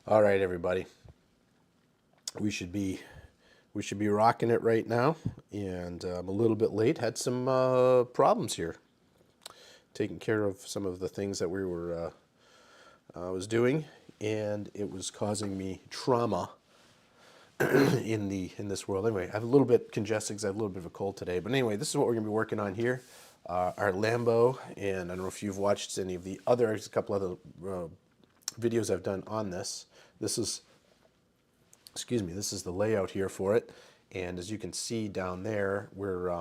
All right, everybody. We should be rocking it right now, and I'm a little bit late. Had some problems here, taking care of some of the things that we were was doing, and it was causing me trauma in this world. Anyway, I have a little bit congested because I have a little bit of a cold today. But anyway, this is what we're gonna be working on here. Our Lambo, and I don't know if you've watched any of the other, a couple other videos I've done on this. This is excuse me, this is the layout here for it. And as you can see down there, where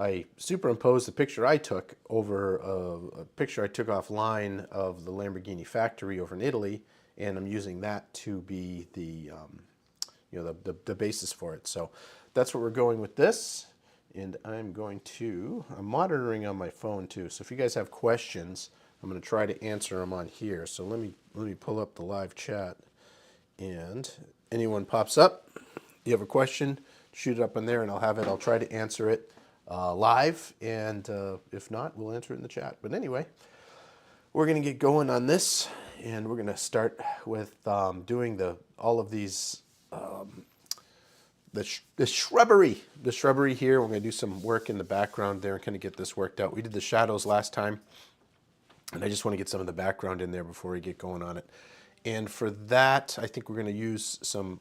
I superimposed the picture I took over a picture I took offline of the Lamborghini factory over in Italy, and I'm using that to be the the basis for it. So that's what we're going with this. And I'm monitoring on my phone too. So if you guys have questions, I'm going to try to answer them on here. So let me pull up the live chat. And anyone pops up, you have a question, shoot it up in there, and I'll try to answer it live, and if not, we'll answer it in the chat. But anyway, we're going to get going on this, and we're going to start with doing all of these the shrubbery here. We're going to do some work in the background there and kind of get this worked out. We did the shadows last time, and I just want to get some of the background in there before we get going on it. And for that, I think we're going to use some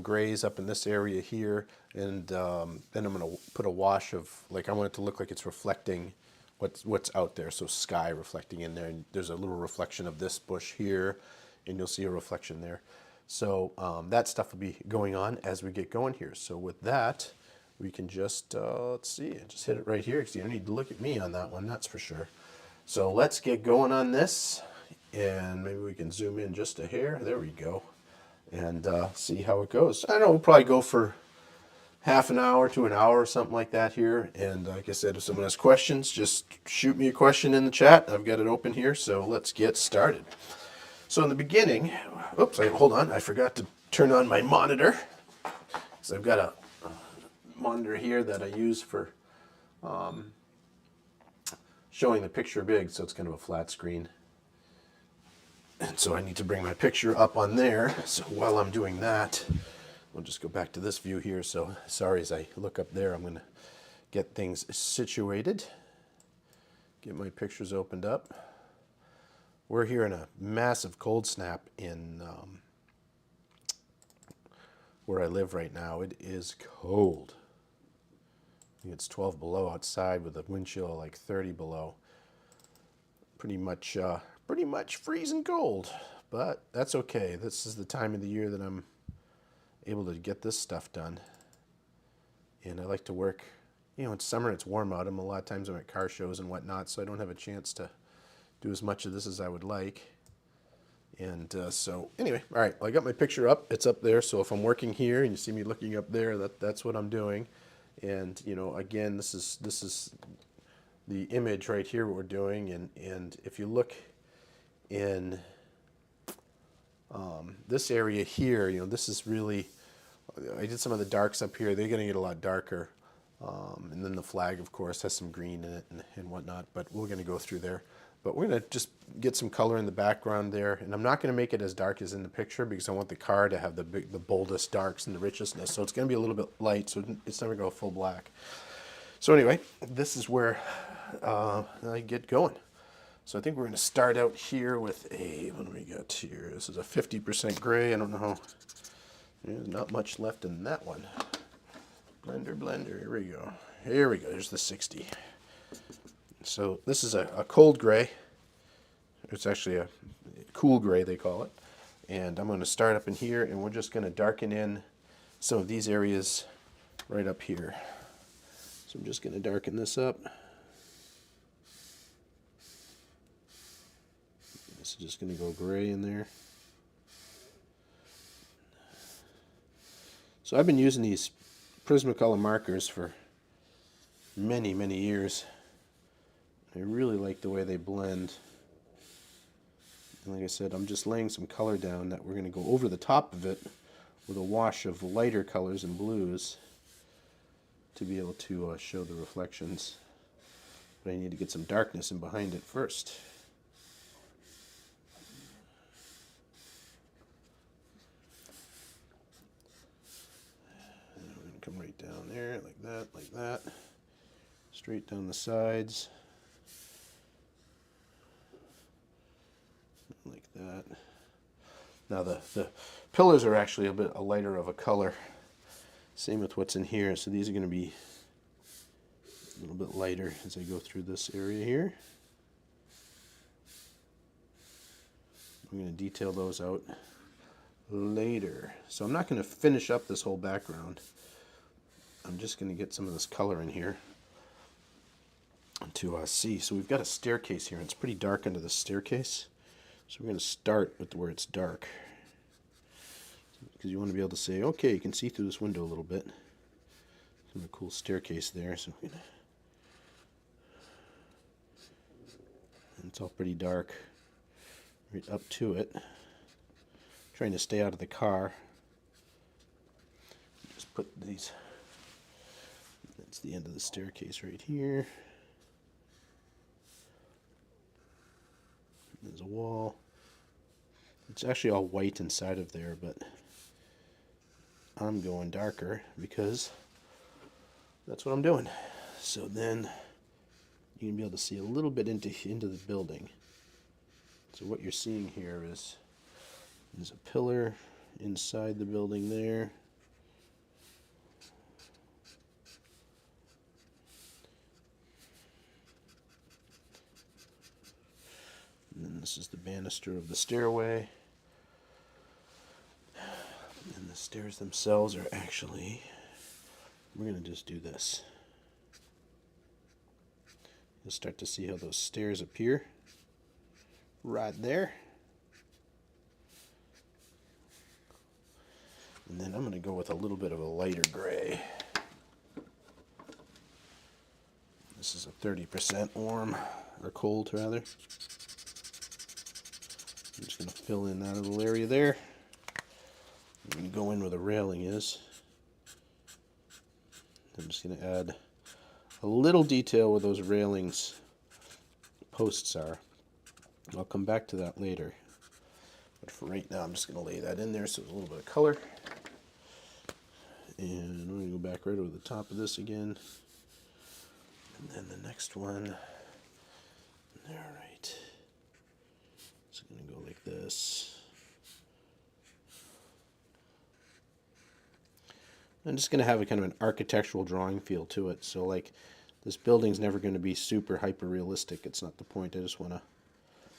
grays up in this area here, and then I'm going to put a wash of, like, I want it to look like it's reflecting what's out there. So sky reflecting in there, and there's a little reflection of this bush here, and you'll see a reflection there. So that stuff will be going on as we get going here. So with that, we can just let's see, just hit it right here because you don't need to look at me on that one, that's for sure. So let's get going on this. And maybe we can zoom in just a hair. There we go. And see how it goes. I don't know, we'll probably go for half an hour to an hour or something like that here. And like I said, if someone has questions, just shoot me a question in the chat. I've got it open here, so let's get started. So in the beginning, hold on, I forgot to turn on my monitor. So I've got a monitor here that I use for showing the picture big, so it's kind of a flat screen. And so I need to bring my picture up on there. So while I'm doing that, we'll just go back to this view here. So sorry, as I look up there, I'm going to get things situated. Get my pictures opened up. We're here in a massive cold snap in where I live right now. It is cold. I think it's 12 below outside with a wind chill like 30 below. Pretty much freezing cold, but that's okay. This is the time of the year that I'm able to get this stuff done. And I like to work, it's summer, it's warm out. A lot of times I'm at car shows and whatnot, so I don't have a chance to do as much of this as I would like. And so anyway, all right, well, I got my picture up. It's up there, so if I'm working here and you see me looking up there, that's what I'm doing. And again, this is the image right here, what we're doing. And if you look in this area here, this is really, I did some of the darks up here. They're going to get a lot darker. And then the flag, of course, has some green in it and whatnot, but we're going to go through there. But we're going to just get some color in the background there. And I'm not going to make it as dark as in the picture because I want the car to have the boldest darks and the richestness. So it's going to be a little bit light, so it's never going to go full black. So anyway, this is where I get going. So I think we're going to start out here with what do we got here? This is a 50% gray. I don't know how, there's not much left in that one. Blender, here we go. There's the 60. So this is a cold gray. It's actually a cool gray, they call it. And I'm going to start up in here, and we're just going to darken in some of these areas right up here. So I'm just going to darken this up. This is just going to go gray in there. So I've been using these Prismacolor markers for many, many years. I really like the way they blend. And like I said, I'm just laying some color down that we're going to go over the top of it with a wash of lighter colors and blues to be able to show the reflections. But I need to get some darkness in behind it first. down there, like that. Straight down the sides. Like that. Now the pillars are actually a bit lighter of a color. Same with what's in here. So these are going to be a little bit lighter as I go through this area here. I'm going to detail those out later. So I'm not going to finish up this whole background. I'm just going to get some of this color in here to see. So we've got a staircase here. It's pretty dark under the staircase. So we're going to start with where it's dark. Because you want to be able to say, okay, you can see through this window a little bit. Some cool staircase there. So we're gonna, and it's all pretty dark right up to it. Trying to stay out of the car. Just put these. That's the end of the staircase right here. There's a wall. It's actually all white inside of there, but I'm going darker because that's what I'm doing. So then you can be able to see a little bit into the building. So what you're seeing here is there's a pillar inside the building there. And then this is the banister of the stairway. And the stairs themselves are actually, we're going to just do this. You'll start to see how those stairs appear right there. And then I'm going to go with a little bit of a lighter gray. This is a 30% warm, or cold rather. I'm just going to fill in that little area there. I'm going to go in where the railing is. I'm just going to add a little detail where those railings posts are. I'll come back to that later. But for right now, I'm just going to lay that in there so there's a little bit of color. And I'm going to go back right over the top of this again. And then the next one. All right. It's going to go like this. I'm just going to have a kind of an architectural drawing feel to it. So like this building's never going to be super hyper realistic. It's not the point. I just want to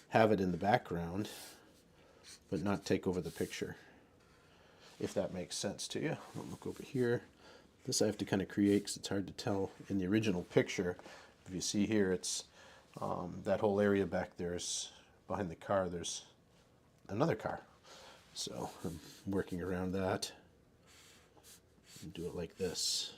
have it in the background, but not take over the picture. If that makes sense to you. I'll look over here. This I have to kind of create because it's hard to tell in the original picture. If you see here, it's that whole area back there's behind the car. There's another car. So I'm working around that. And do it like this.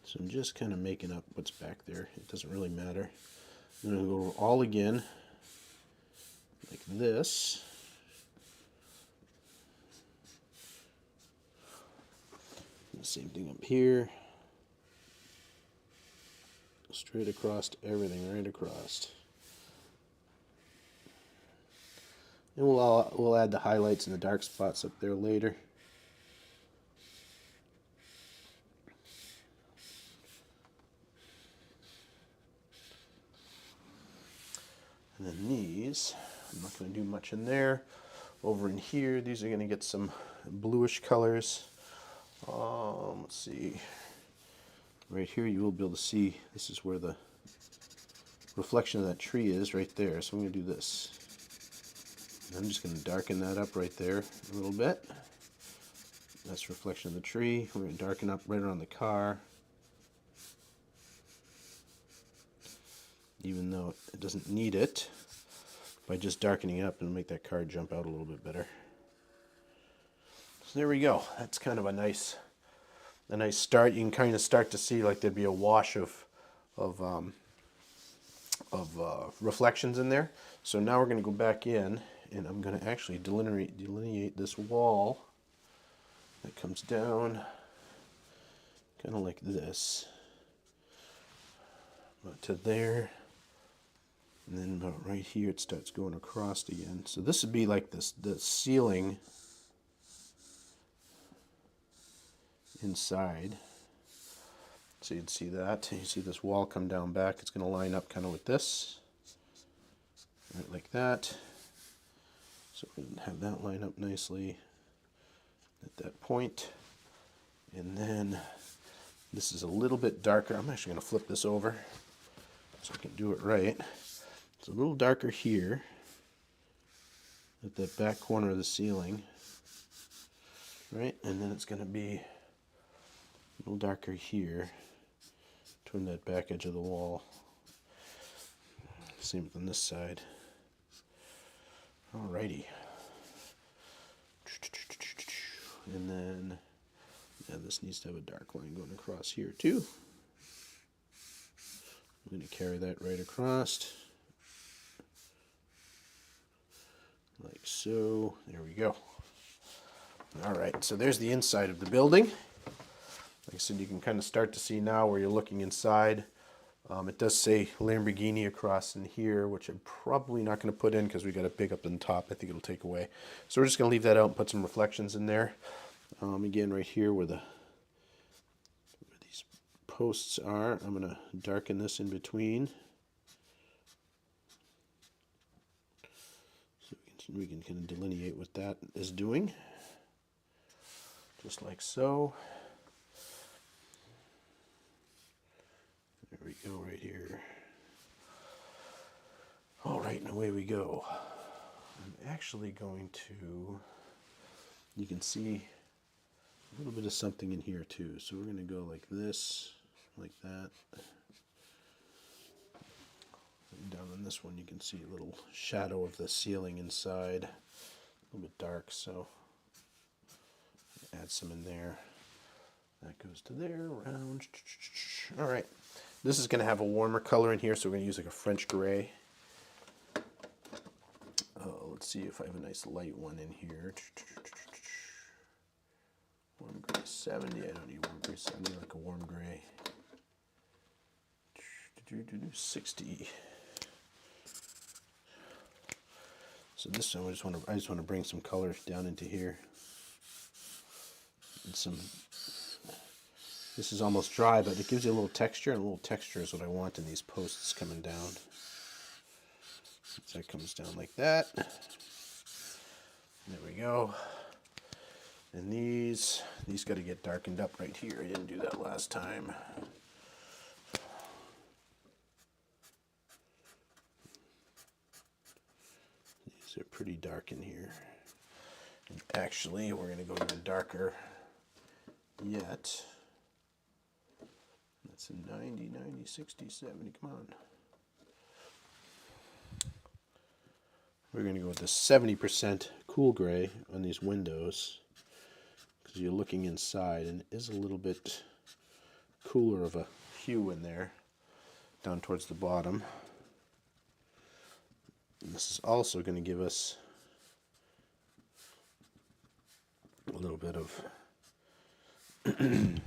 So I'm just kind of making up what's back there. It doesn't really matter. I'm going to go all again, like this. And the same thing up here. Straight across everything, right across. And we'll add the highlights and the dark spots up there later. And then these, I'm not going to do much in there. Over in here, these are going to get some bluish colors. Let's see. Right here, you will be able to see this is where the reflection of that tree is, right there. So I'm going to do this. And I'm just going to darken that up right there a little bit. That's reflection of the tree. We're going to darken up right around the car. Even though it doesn't need it, by just darkening it up, it'll make that car jump out a little bit better. So there we go. That's kind of a nice start. You can kind of start to see like there'd be a wash of reflections in there. So now we're going to go back in, and I'm going to actually delineate this wall that comes down, kind of like this, to there. And then about right here it starts going across again. So this would be like this, the ceiling inside. So you'd see that. You see this wall come down back. It's going to line up kind of with this. Right like that. So we're going to have that line up nicely at that point. And then this is a little bit darker. I'm actually going to flip this over so I can do it right. It's a little darker here at that back corner of the ceiling. Right? And then it's going to be a little darker here toward that back edge of the wall. Same on this side. Alrighty. And then, yeah, this needs to have a dark line going across here too. I'm going to carry that right across. Like so. There we go. Alright, so there's the inside of the building. Like I said, you can kind of start to see now where you're looking inside. It does say Lamborghini across in here, which I'm probably not going to put in because we got it big up on top. I think it'll take away. So we're just going to leave that out and put some reflections in there. Again, right here where these posts are, I'm going to darken this in between. So we can kind of delineate what that is doing. Just like so. There we go right here. All right, and away we go. I'm actually going to, you can see a little bit of something in here too. So we're going to go like this, like that. And down on this one you can see a little shadow of the ceiling inside. A little bit dark, so add some in there. That goes to there, around. All right. This is going to have a warmer color in here, so we're going to use like a French gray. Let's see if I have a nice light one in here. Warm gray 70. I don't need warm gray 70, like a warm gray. 60. So this time I just want to bring some color down into here. And some. This is almost dry, but it gives you a little texture, and a little texture is what I want in these posts coming down. So that comes down like that. There we go. And these got to get darkened up right here. I didn't do that last time. These are pretty dark in here. And actually, we're going to go even darker yet. That's a 90, 90, 60, 70. Come on. We're going to go with the 70% cool gray on these windows because you're looking inside and it is a little bit cooler of a hue in there down towards the bottom. And this is also going to give us a little bit of, I'm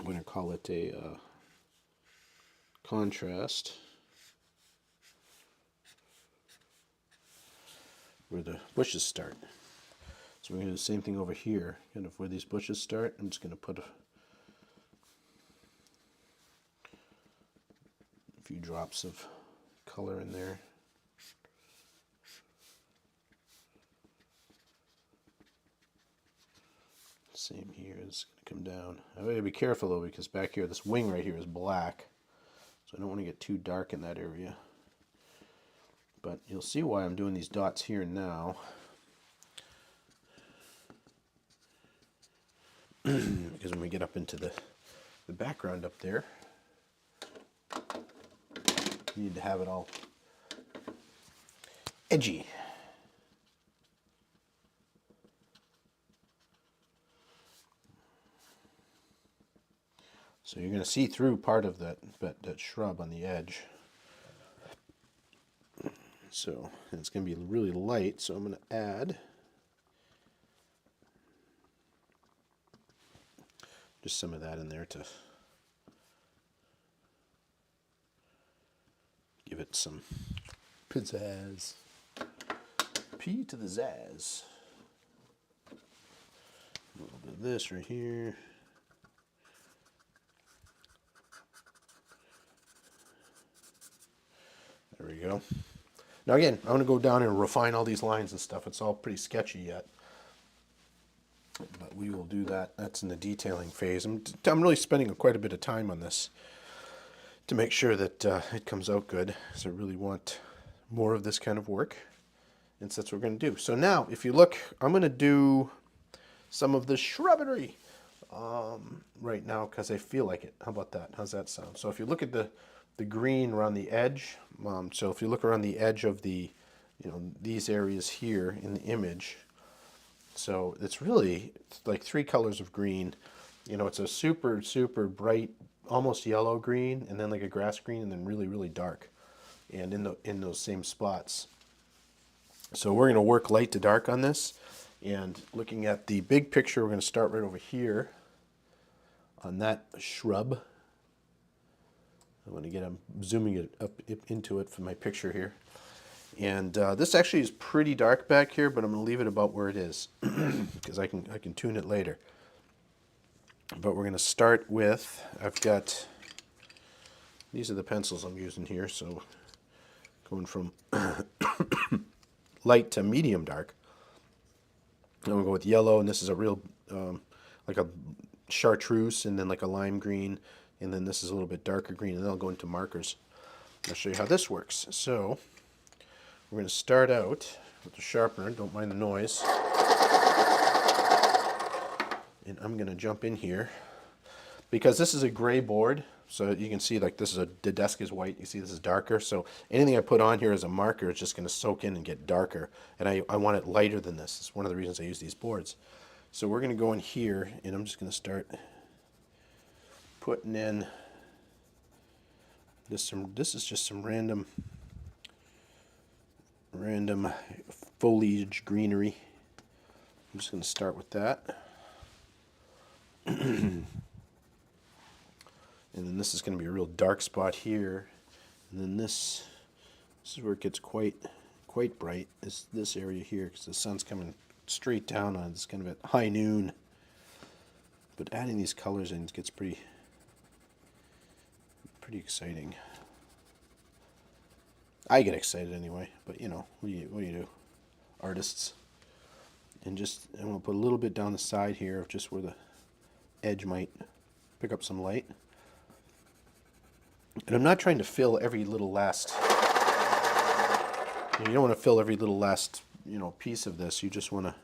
going to call it a contrast. Where the bushes start. So we're going to do the same thing over here. Kind of where these bushes start, I'm just going to put a few drops of color in there. Same here, it's going to come down. I gotta be careful though, because back here, this wing right here is black. So I don't want to get too dark in that area. But you'll see why I'm doing these dots here and now. Because when we get up into the background up there, you need to have it all edgy. So you're going to see through part of that shrub on the edge. So and it's going to be really light, so I'm going to add just some of that in there to give it some pizzazz. P to the zazz. A little bit of this right here. There we go. Now again, I'm going to go down and refine all these lines and stuff. It's all pretty sketchy yet. But we will do that. That's in the detailing phase. I'm really spending quite a bit of time on this to make sure that it comes out good. So I really want more of this kind of work. And so that's what we're going to do. So now, if you look, I'm going to do some of the shrubbery right now because I feel like it. How about that? How's that sound? So if you look at the green around the edge, so if you look around the edge of the, these areas here in the image, so it's like 3 colors of green. It's a super, super bright, almost yellow green, and then like a grass green, and then really, really dark, and in those same spots. So we're going to work light to dark on this, and looking at the big picture, we're going to start right over here on that shrub. I'm zooming it up into it for my picture here. And this actually is pretty dark back here, but I'm going to leave it about where it is because I can tune it later. But we're going to start with, I've got, these are the pencils I'm using here, so going from light to medium dark. I'm going to go with yellow, and this is a real, like a chartreuse, and then like a lime green, and then this is a little bit darker green, and then I'll go into markers. I'll show you how this works. So we're going to start out with the sharpener, don't mind the noise. And I'm going to jump in here. Because this is a gray board, so you can see like the desk is white, you see this is darker, so anything I put on here as a marker is just going to soak in and get darker. And I want it lighter than this. It's one of the reasons I use these boards. So we're going to go in here, and I'm just going to start putting in this is just some random foliage greenery. I'm just going to start with that. And then this is going to be a real dark spot here. And then this is where it gets quite bright, is this area here, because the sun's coming straight down on it. It's kind of at high noon. But adding these colors in gets pretty exciting. I get excited anyway, but what do you do? Artists. And I'm going to put a little bit down the side here of just where the edge might pick up some light. And I'm not trying to fill every little last, you don't want to fill every little last, piece of this. You just want to,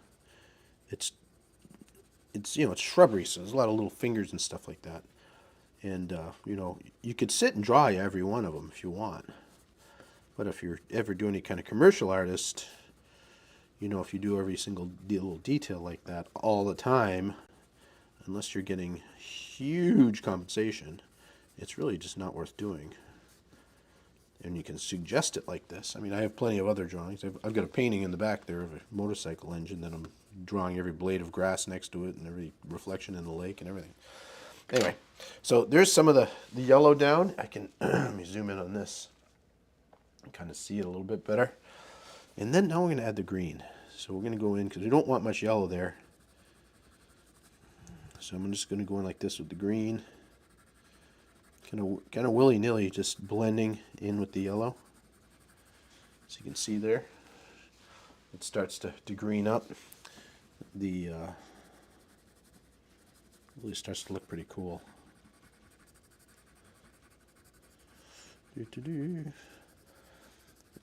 it's shrubbery, so there's a lot of little fingers and stuff like that. And, you could sit and draw every one of them if you want. But if you're ever doing any kind of commercial artist, if you do every single little detail like that all the time, unless you're getting huge compensation, it's really just not worth doing. And you can suggest it like this. I mean, I have plenty of other drawings. I've got a painting in the back there of a motorcycle engine that I'm drawing every blade of grass next to it and every reflection in the lake and everything. Anyway, so there's some of the yellow down. I can, let me zoom in on this and kind of see it a little bit better. And then now we're going to add the green. So we're going to go in, because we don't want much yellow there. So I'm just going to go in like this with the green. Kind of willy-nilly, just blending in with the yellow. So you can see there, it starts to green up. The really starts to look pretty cool.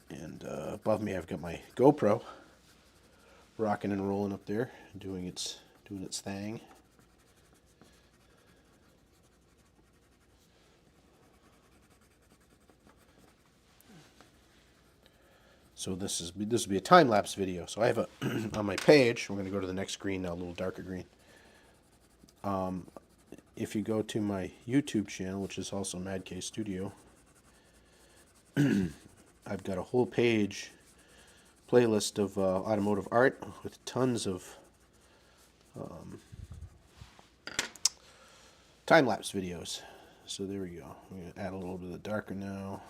And above me, I've got my GoPro rocking and rolling up there, doing its thing. So this will be a time-lapse video. So I have a on my page. We're going to go to the next screen now, a little darker green. If you go to my YouTube channel, which is also Mad K Studio, I've got a whole page playlist of automotive art with tons of time-lapse videos. So there we go. We're going to add a little bit of the darker now.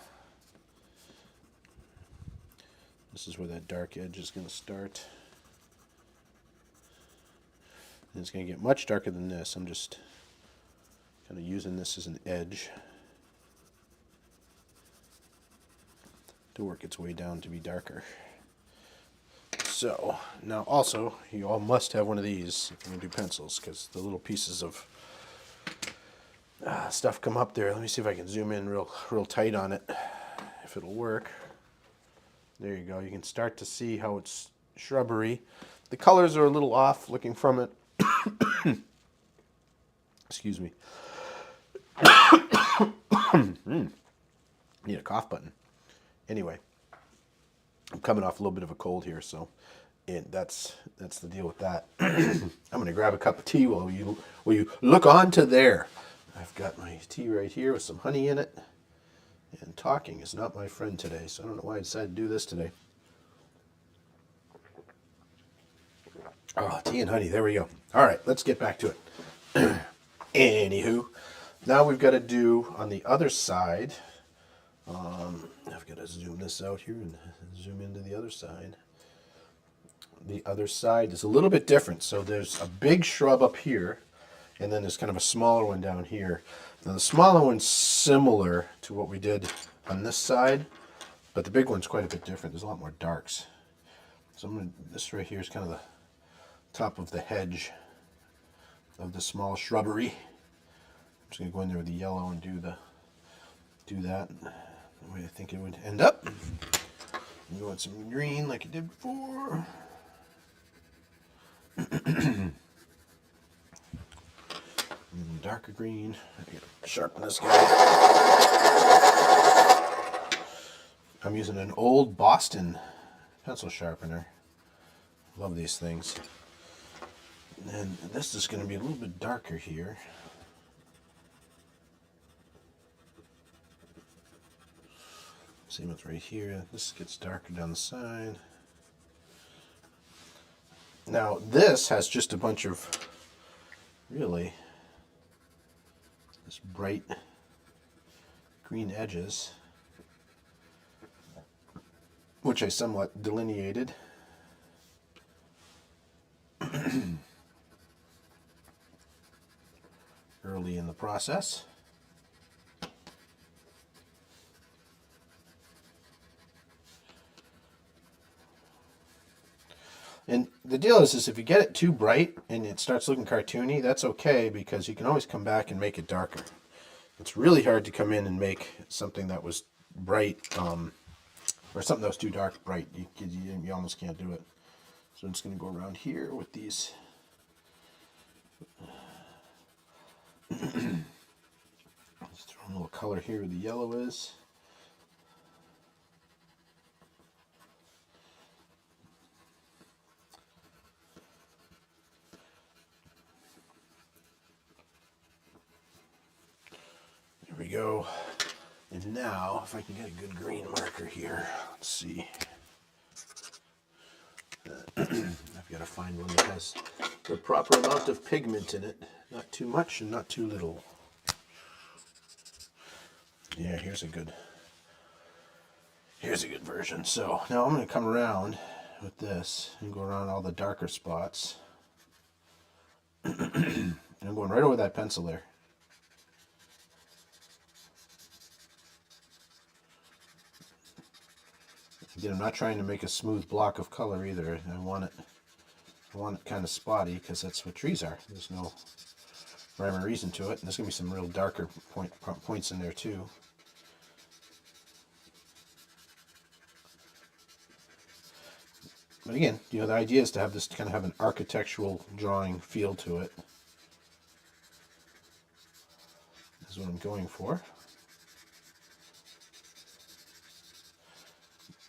This is where that dark edge is going to start. And it's going to get much darker than this. I'm just kind of using this as an edge to work its way down to be darker. So, now also, you all must have one of these if you're going to do pencils, because the little pieces of stuff come up there. Let me see if I can zoom in real tight on it, if it'll work. There you go. You can start to see how it's shrubbery. The colors are a little off looking from it. Excuse me. Need a cough button. Anyway, I'm coming off a little bit of a cold here, so that's the deal with that. I'm going to grab a cup of tea while you look on to there. I've got my tea right here with some honey in it. And talking is not my friend today, so I don't know why I decided to do this today. Oh, tea and honey, there we go. All right, let's get back to it. Anywho, now we've got to do on the other side. I've got to zoom this out here and zoom into the other side. The other side is a little bit different. So there's a big shrub up here, and then there's kind of a smaller one down here. Now the smaller one's similar to what we did on this side, but the big one's quite a bit different. There's a lot more darks. So this right here is kind of the top of the hedge of the small shrubbery. I'm just going to go in there with the yellow and do that the way I think it would end up. You want some green like I did before. Darker green. I gotta sharpen this guy. I'm using an old Boston pencil sharpener. Love these things. And this is going to be a little bit darker here. Same with right here. This gets darker down the side. Now this has just a bunch of really this bright green edges, which I somewhat delineated. Early in the process. And the deal is if you get it too bright and it starts looking cartoony, that's okay, because you can always come back and make it darker. It's really hard to come in and make something that was bright, or something that was too dark bright. You almost can't do it. So I'm just going to go around here with these. Let's throw a little color here where the yellow is. There we go. And now, if I can get a good green marker here, let's see. I've got to find one that has the proper amount of pigment in it. Not too much and not too little. Yeah, here's a good version. So now I'm going to come around with this and go around all the darker spots. And I'm going right over that pencil there. Again, I'm not trying to make a smooth block of color either. I want it kind of spotty, because that's what trees are. There's no rhyme or reason to it. And there's going to be some real darker points in there too. But again, the idea is to have this kind of have an architectural drawing feel to it. This is what I'm going for.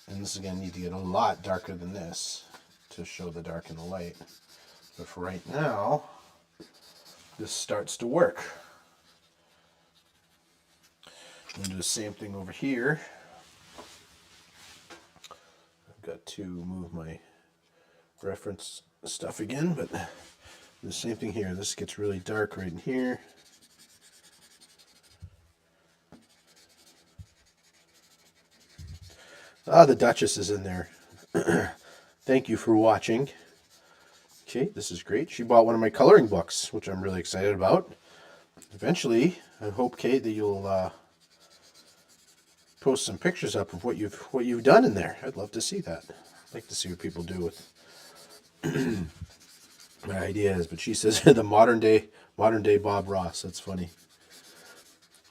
And this is going to need to get a lot darker than this to show the dark and the light. But for right now, this starts to work. I'm going to do the same thing over here. I've got to move my reference stuff again, but the same thing here. This gets really dark right in here. Ah, the Duchess is in there. Thank you for watching. Okay, this is great. She bought one of my coloring books, which I'm really excited about. Eventually, I hope, Kate, that you'll post some pictures up of what you've done in there. I'd love to see that. I'd like to see what people do with my ideas. But she says the modern day Bob Ross. That's funny.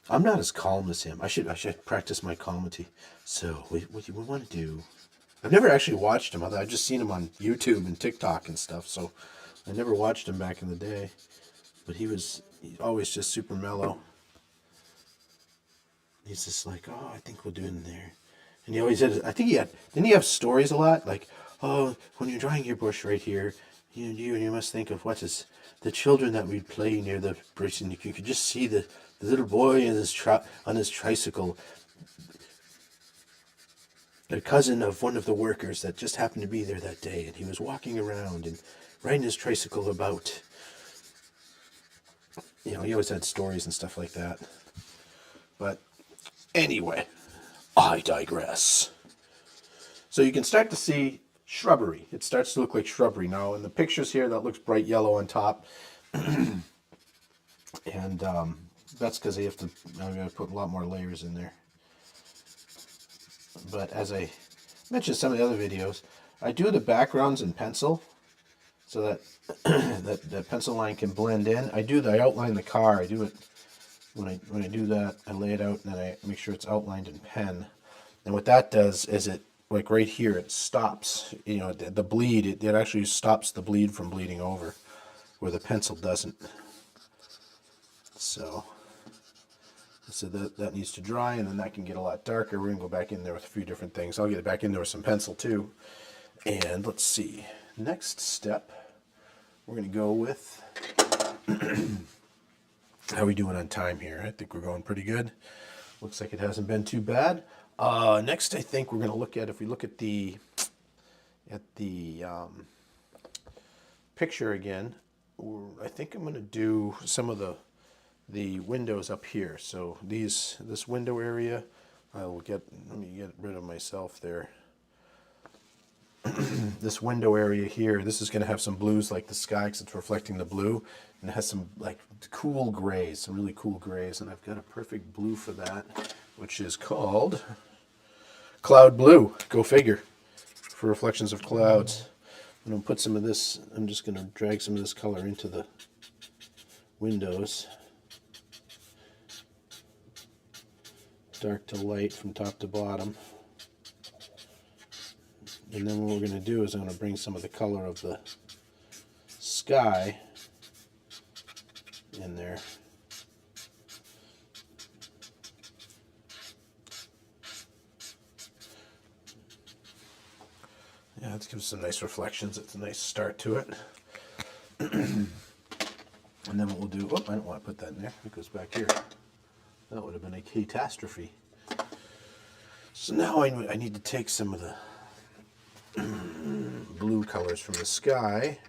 I'm not as calm as him. I should practice my calmity. So what you want to do? I've never actually watched him. I've just seen him on YouTube and TikTok and stuff. So I never watched him back in the day. But he's always just super mellow. He's just like, oh, I think we'll do it in there. And he always had, I think didn't he have stories a lot? Like, oh, when you're drawing your bush right here, you must think of the children that we'd play near the bridge. And you could just see the little boy on his tricycle, a cousin of one of the workers that just happened to be there that day. And he was walking around and riding his tricycle about. He always had stories and stuff like that. But anyway, I digress. So you can start to see shrubbery. It starts to look like shrubbery now. In the pictures here, that looks bright yellow on top. And that's because I'm going to put a lot more layers in there. But as I mentioned in some of the other videos, I do the backgrounds in pencil so that that pencil line can blend in. I outline the car. I do it when I do that. I lay it out and then I make sure it's outlined in pen. And what that does is it, like right here, it stops. The bleed. It actually stops the bleed from bleeding over, where the pencil doesn't. So that needs to dry, and then that can get a lot darker. We're gonna go back in there with a few different things. I'll get back in there with some pencil too. And let's see. Next step, we're gonna go with how are we doing on time here? I think we're going pretty good. Looks like it hasn't been too bad. Next, I think we're gonna look at, if we look at the picture again, I think I'm gonna do some of the windows up here. So this window area, let me get rid of myself there. This window area here, this is going to have some blues like the sky because it's reflecting the blue, and it has some like cool grays, some really cool grays, and I've got a perfect blue for that, which is called Cloud Blue. Go figure. For reflections of clouds. I'm going to put some of this, I'm just going to drag some of this color into the windows. Dark to light from top to bottom. And then what we're going to do is I'm going to bring some of the color of the sky in there. Yeah, let's give some nice reflections. It's a nice start to it. And then what we'll do, I don't want to put that in there. It goes back here. That would have been a catastrophe. So now I need to take some of the blue colors from the sky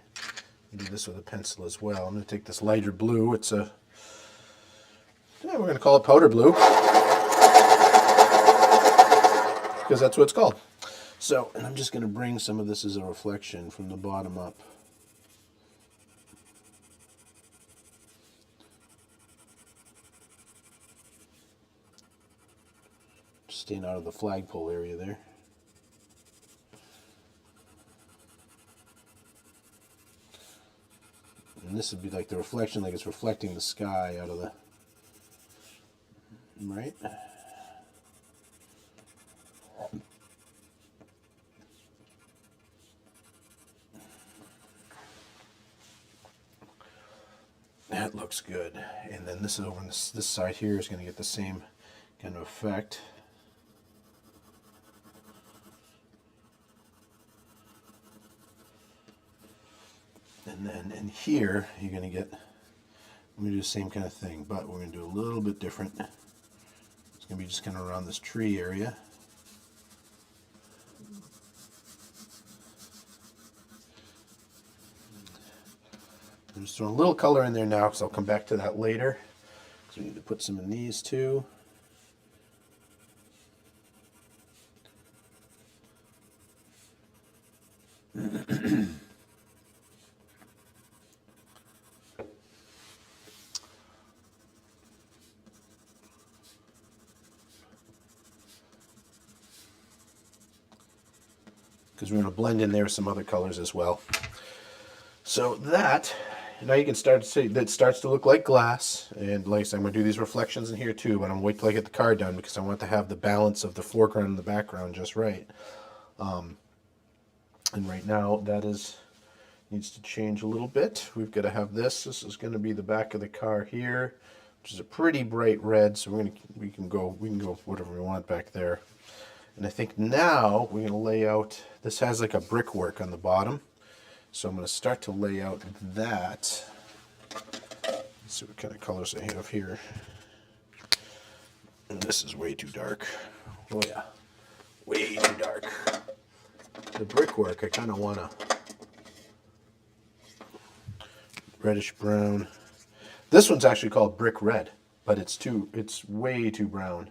and do this with a pencil as well. I'm going to take this lighter blue. We're going to call it powder blue because that's what it's called. So, and I'm just going to bring some of this as a reflection from the bottom up. Staying out of the flagpole area there. And this would be like the reflection, like it's reflecting the sky out of the, right? That looks good. And then this is over on this side here is going to get the same kind of effect. And then in here, you're going to get, I'm going to do the same kind of thing, but we're going to do a little bit different. It's going to be just kind of around this tree area. I'm just throwing a little color in there now because I'll come back to that later. So we need to put some in these too. because we're going to blend in there some other colors as well. So that, now you can start to see that starts to look like glass. And like I said, I'm going to do these reflections in here too, but I'm going to wait till I get the car done because I want to have the balance of the foreground and the background just right. And right now that needs to change a little bit. We've got to have this. This is going to be the back of the car here, which is a pretty bright red. So we can go whatever we want back there. And I think now we're going to lay out, this has like a brickwork on the bottom. So I'm going to start to lay out that. Let's see what kind of colors I have here. And this is way too dark. Oh yeah, way too dark. The brickwork, I kind of want to reddish brown. This one's actually called brick red, but it's way too brown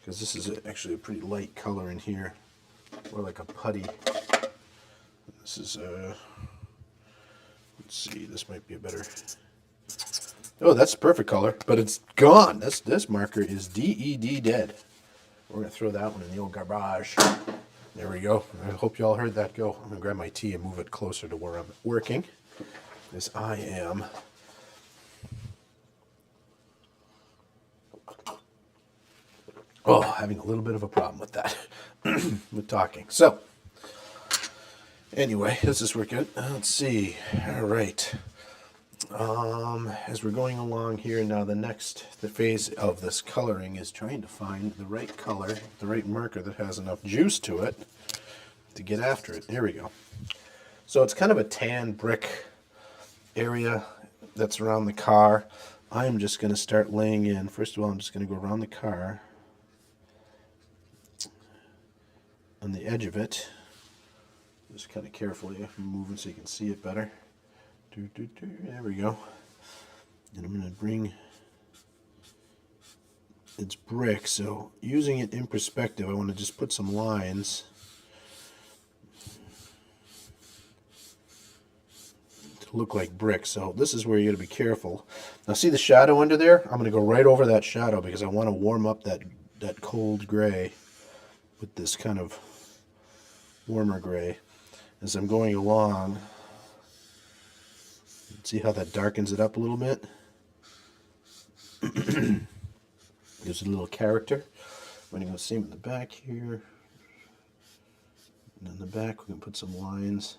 because this is actually a pretty light color in here, or like a putty. This is let's see, this might be a better. Oh, that's a perfect color, but it's gone. This marker is DED dead. We're gonna throw that one in the old garbage. There we go. I hope you all heard that go. I'm gonna grab my tea and move it closer to where I'm working, as I am. Oh, having a little bit of a problem with that, with talking. So, anyway, this is working. Let's see. All right. As we're going along here now, the phase of this coloring is trying to find the right color, the right marker that has enough juice to it to get after it. Here we go. So it's kind of a tan brick area that's around the car. I'm just going to start laying in. First of all, I'm just going to go around the car on the edge of it. Just kind of carefully moving so you can see it better. There we go. And I'm going to bring its brick, so using it in perspective, I want to just put some lines to look like brick. So this is where you got to be careful. Now see the shadow under there? I'm going to go right over that shadow because I want to warm up that cold gray with this kind of warmer gray as I'm going along. See how that darkens it up a little bit? Gives it a little character. We're going to go same in the back here. And in the back we can put some lines.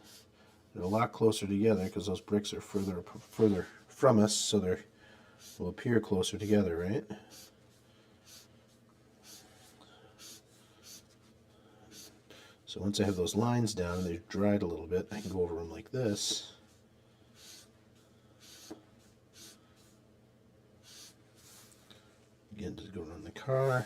They're a lot closer together because those bricks are further from us, so they will appear closer together, right? So once I have those lines down and they've dried a little bit, I can go over them like this. Again, just go around the car.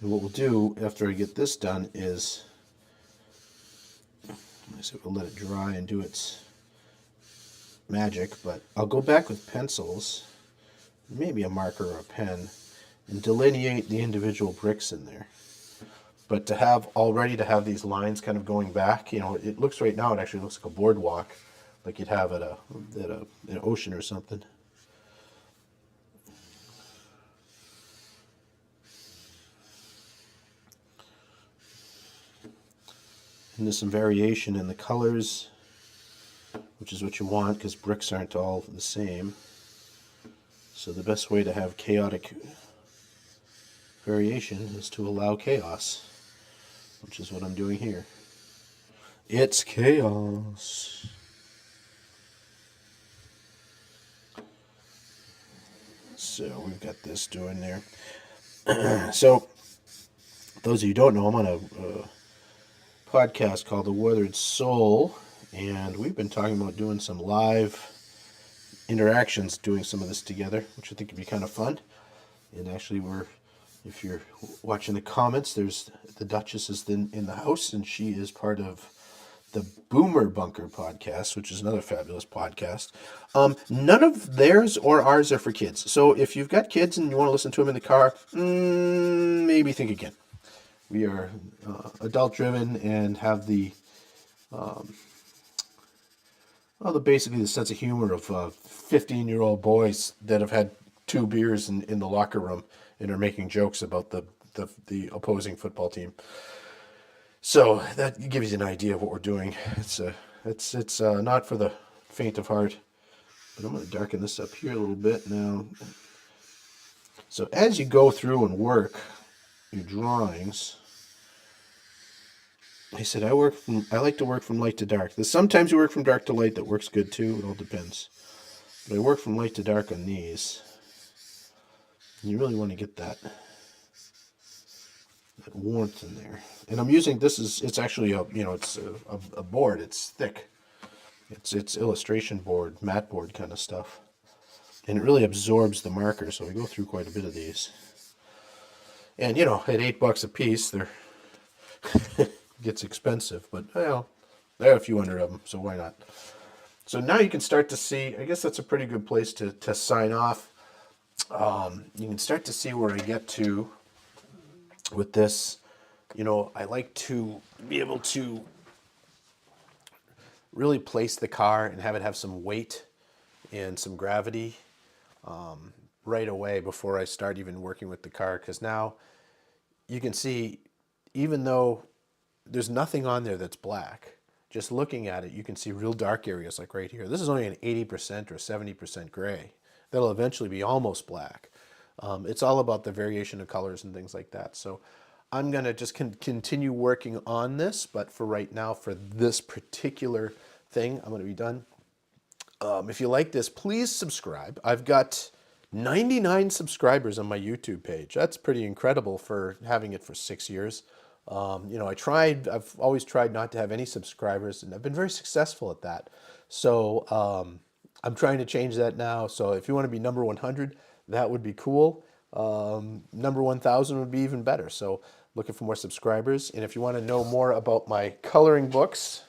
And what we'll do after I get this done is, I said we'll let it dry and do its magic, but I'll go back with pencils, maybe a marker or a pen, and delineate the individual bricks in there. But to have these lines kind of going back, you know, it looks right now, it actually looks like a boardwalk, like you'd have at an ocean or something. And there's some variation in the colors, which is what you want because bricks aren't all the same. So the best way to have chaotic variation is to allow chaos, which is what I'm doing here. It's chaos. So we've got this doing there. So those of you who don't know, I'm on a podcast called The Weathered Soul, and we've been talking about doing some live interactions, doing some of this together, which I think would be kind of fun. And actually, if you're watching the comments, there's the Duchess is in the house, and she is part of the Boomer Bunker podcast, which is another fabulous podcast. None of theirs or ours are for kids. So if you've got kids and you want to listen to them in the car, maybe think again. We are adult-driven and have basically the sense of humor of 15-year-old boys that have had 2 beers in the locker room and are making jokes about the opposing football team. So that gives you an idea of what we're doing. It's not for the faint of heart. But I'm going to darken this up here a little bit now. So as you go through and work your drawings, I said I like to work from light to dark. Sometimes you work from dark to light. That works good too. It all depends. But I work from light to dark on these. You really want to get that warmth in there. And I'm using it's actually it's a board. It's thick. It's illustration board, matte board kind of stuff. And it really absorbs the marker, so we go through quite a bit of these. And at $8 a piece, they're gets expensive, but I have a few hundred of them, so why not? So now you can start to see, I guess that's a pretty good place to sign off. You can start to see where I get to with this. I like to be able to really place the car and have it have some weight and some gravity right away before I start even working with the car, because now you can see, even though there's nothing on there that's black, just looking at it, you can see real dark areas like right here. This is only an 80% or 70% gray. That'll eventually be almost black. It's all about the variation of colors and things like that. So I'm going to just continue working on this, but for right now, for this particular thing, I'm going to be done. If you like this, please subscribe. I've got 99 subscribers on my YouTube page. That's pretty incredible for having it for 6 years. I've always tried not to have any subscribers, and I've been very successful at that. So I'm trying to change that now. So if you want to be number 100, that would be cool. Number 1,000 would be even better. So looking for more subscribers. And if you want to know more about my coloring books,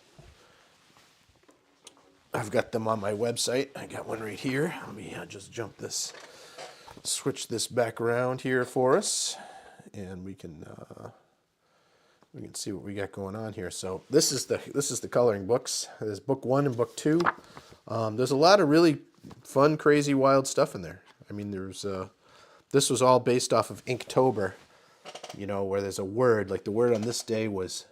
I've got them on my website. I got one right here. Let me just switch this back around here for us, and we can see what we got going on here. So this is the coloring books. There's book 1 and book 2. There's a lot of really fun, crazy, wild stuff in there. I mean, this was all based off of Inktober, where there's a word, like the word on this day was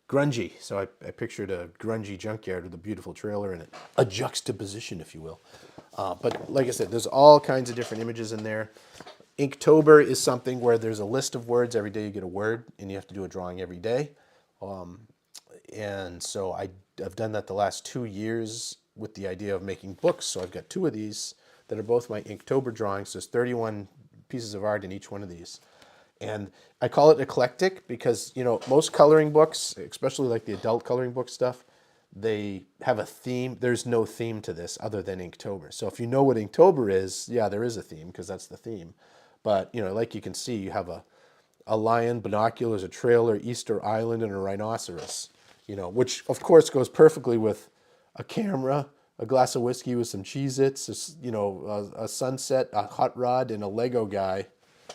grungy. So I pictured a grungy junkyard with a beautiful trailer in it. A juxtaposition, if you will. But like I said, there's all kinds of different images in there. Inktober is something where there's a list of words. Every day you get a word, and you have to do a drawing every day. And so I've done that the last 2 years with the idea of making books. So I've got 2 of these that are both my Inktober drawings. There's 31 pieces of art in each one of these. And I call it eclectic because, most coloring books, especially like the adult coloring book stuff, they have a theme. There's no theme to this other than Inktober. So if you know what Inktober is, yeah, there is a theme because that's the theme. But, like you can see, you have a lion, binoculars, a trailer, Easter Island, and a rhinoceros, which of course goes perfectly with a camera, a glass of whiskey with some Cheez-Its, a sunset, a hot rod, and a Lego guy.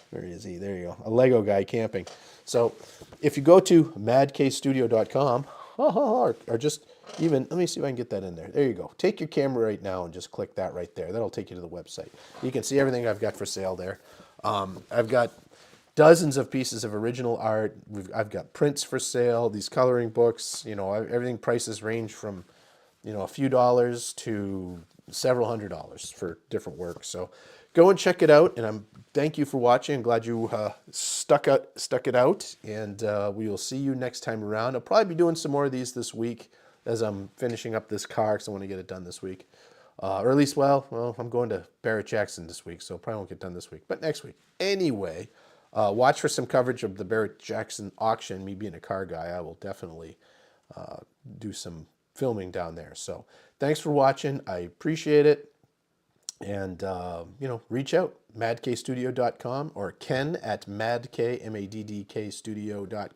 Where is he? There you go. A Lego guy camping. So if you go to madkstudio.com, or just even, let me see if I can get that in there. There you go. Take your camera right now and just click that right there. That'll take you to the website. You can see everything I've got for sale there. I've got dozens of pieces of original art. I've got prints for sale, these coloring books, everything. Prices range from, a few dollars to several $100s for different work. So go and check it out, and thank you for watching. I'm glad you stuck it out, and we will see you next time around. I'll probably be doing some more of these this week as I'm finishing up this car because I want to get it done this week. Or at least, well, I'm going to Barrett-Jackson this week, so probably won't get done this week, but next week. Anyway, watch for some coverage of the Barrett-Jackson auction. Me being a car guy, I will definitely do some filming down there. So thanks for watching. I appreciate it. And, reach out, madkstudio.com or ken at maddkstudio.com.